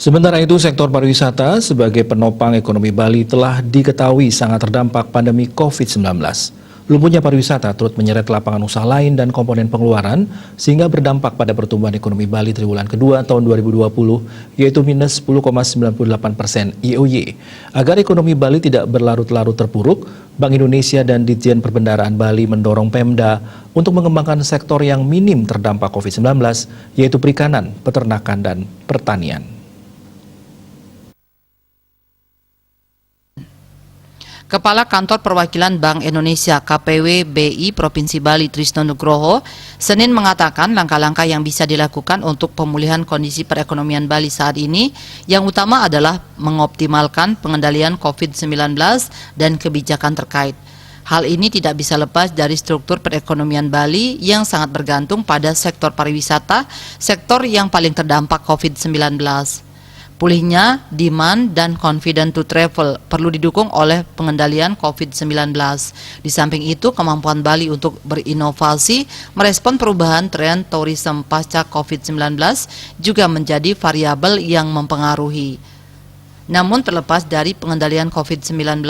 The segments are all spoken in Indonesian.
Sementara itu, sektor pariwisata sebagai penopang ekonomi Bali telah diketahui sangat terdampak pandemi COVID-19. Lumpuhnya pariwisata turut menyeret lapangan usaha lain dan komponen pengeluaran, sehingga berdampak pada pertumbuhan ekonomi Bali triwulan kedua tahun 2020, yaitu minus 10,98% YoY. Agar ekonomi Bali tidak berlarut-larut terpuruk, Bank Indonesia dan Ditjen Perbendaharaan Bali mendorong Pemda untuk mengembangkan sektor yang minim terdampak COVID-19, yaitu perikanan, peternakan, dan pertanian. Kepala Kantor Perwakilan Bank Indonesia KPW BI Provinsi Bali Trisno Nugroho Senin mengatakan langkah-langkah yang bisa dilakukan untuk pemulihan kondisi perekonomian Bali saat ini yang utama adalah mengoptimalkan pengendalian COVID-19 dan kebijakan terkait. Hal ini tidak bisa lepas dari struktur perekonomian Bali yang sangat bergantung pada sektor pariwisata, sektor yang paling terdampak COVID-19. Pulihnya demand dan confident to travel perlu didukung oleh pengendalian COVID-19. Di samping itu, kemampuan Bali untuk berinovasi merespon perubahan tren tourism pasca COVID-19 juga menjadi variabel yang mempengaruhi. Namun terlepas dari pengendalian COVID-19,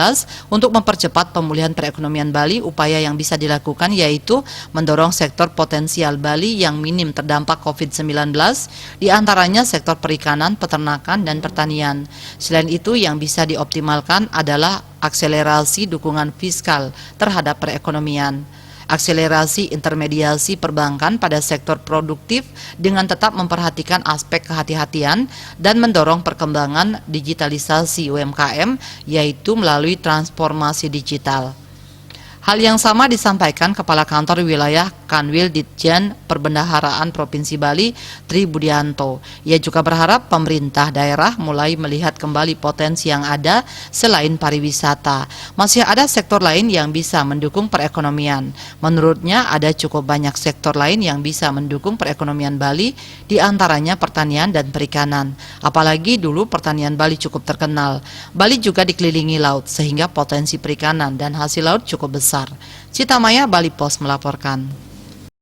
untuk mempercepat pemulihan perekonomian Bali, upaya yang bisa dilakukan yaitu mendorong sektor potensial Bali yang minim terdampak COVID-19, diantaranya sektor perikanan, peternakan, dan pertanian. Selain itu, yang bisa dioptimalkan adalah akselerasi dukungan fiskal terhadap perekonomian. Akselerasi intermediasi perbankan pada sektor produktif dengan tetap memperhatikan aspek kehati-hatian dan mendorong perkembangan digitalisasi UMKM, yaitu melalui transformasi digital. Hal yang sama disampaikan Kepala Kantor Wilayah Kanwil Ditjen Perbendaharaan Provinsi Bali, Tri Budianto. Ia juga berharap pemerintah daerah mulai melihat kembali potensi yang ada selain pariwisata. Masih ada sektor lain yang bisa mendukung perekonomian. Menurutnya ada cukup banyak sektor lain yang bisa mendukung perekonomian Bali, diantaranya pertanian dan perikanan. Apalagi dulu pertanian Bali cukup terkenal. Bali juga dikelilingi laut sehingga potensi perikanan dan hasil laut cukup besar. Citamaya, Bali Pos melaporkan.